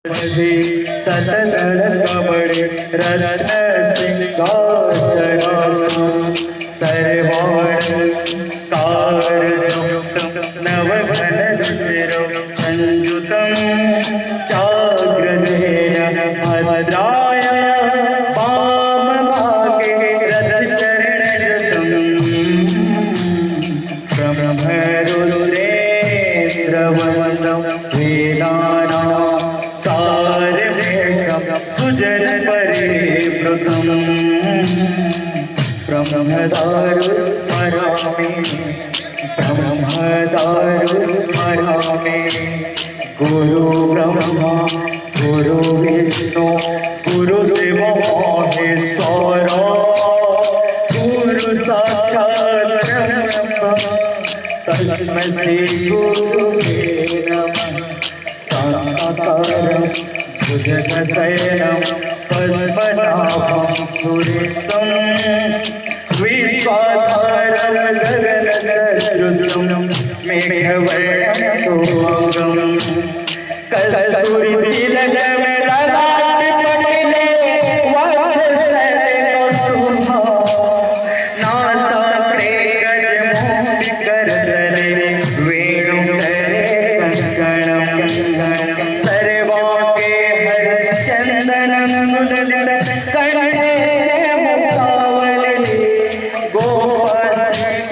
सतनर कमल रत्न सिंहासन सर्वालंकारयुक्तं नवघनशिरं संयुतं चाग्रजेन भद्राय वामभागे रथचरणयुतं ब्रह्मरुद्रेन्द्रवन्दं वेदानां सुजन परिवृतं ब्रह्मदारुस्मरामि गुरु ब्रह्मा गुरु विष्णु गुरुदेव महेश्वर गुरु साक्षात् ब्रह्म तस्मै श्री गुरुवे नमः। साकारं भुजगशयनं पद्मनाभं सुरेशं विश्वाधारं गगनसदृशं मेघवर्णं शुभंगं कस्तूरितिलकं ललाटपटले वक्षस्थले कौस्तुभा नासाग्रे गजमौलिकरतले वेणुकरे कङ्कणं सर्वाङ्गे हरिश्चन्दनं कंठे मुक्तावली गोपाल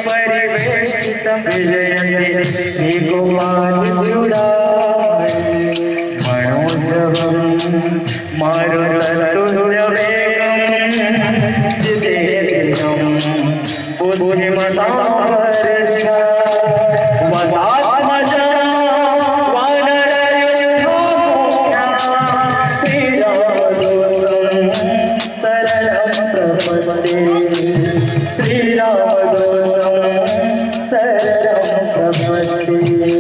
परिवेष्टितं विजयन्ते गोपालचूडामणि मनोजवं मारुततुल्यवेगं जितेन्द्रियं बुद्धिमतां वरिष्ठं वदात्मजं वानरयुधं श्रीरामदूतं शरणं प्रपद्ये श्रीरामदूतं शरणं प्रपद्ये।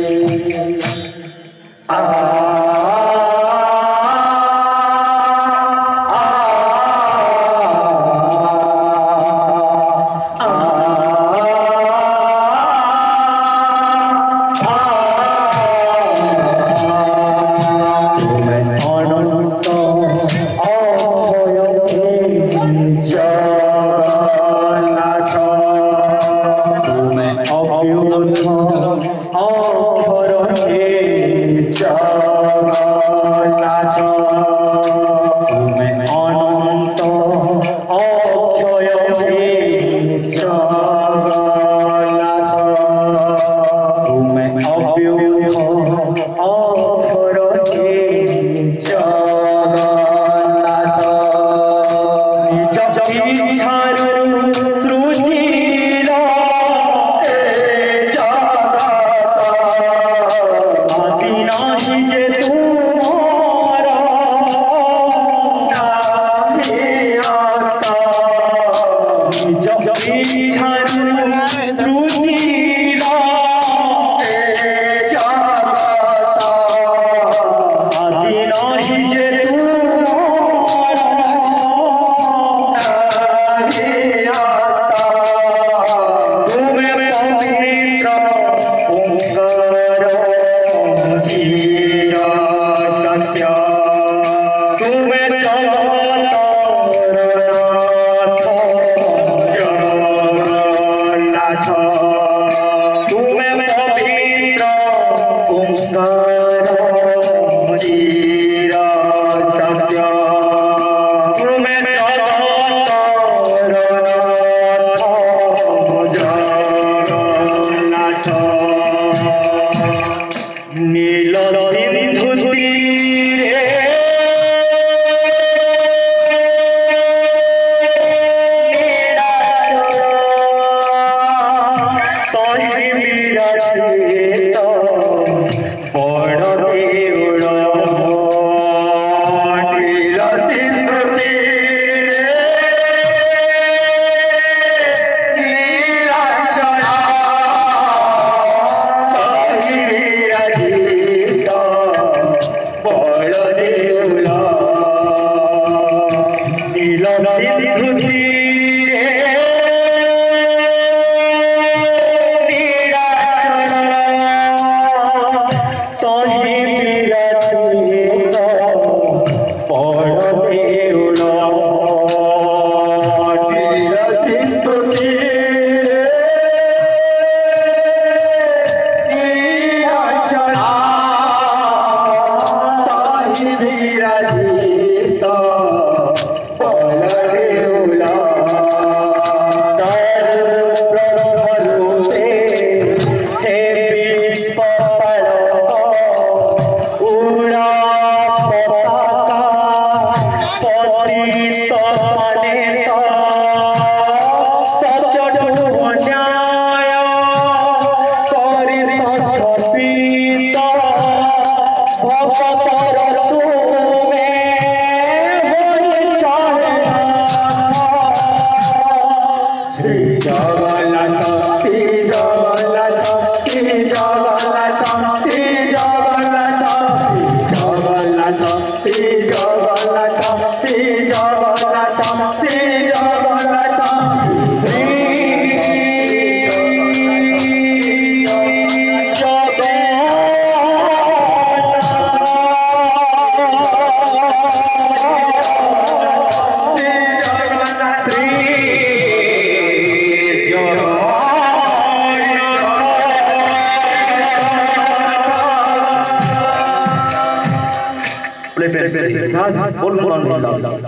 বিরাজিত বলদেউলা সর্বব্রহ্মরূপে হে বিশ্বপালক উড়া পতাকা পতিত পানেত সচট ন্যায় করি সংস্কৃত ভগতর তুমে হই চরণ শ্রী জগন্নাথ শ্রী জগন্নাথ শ্রী জগন্নাথ শ্রী জগন্নাথ শ্রী জগন্নাথ শ্রী জগন্নাথ শ্রী জগন্নাথ শ্রী बोल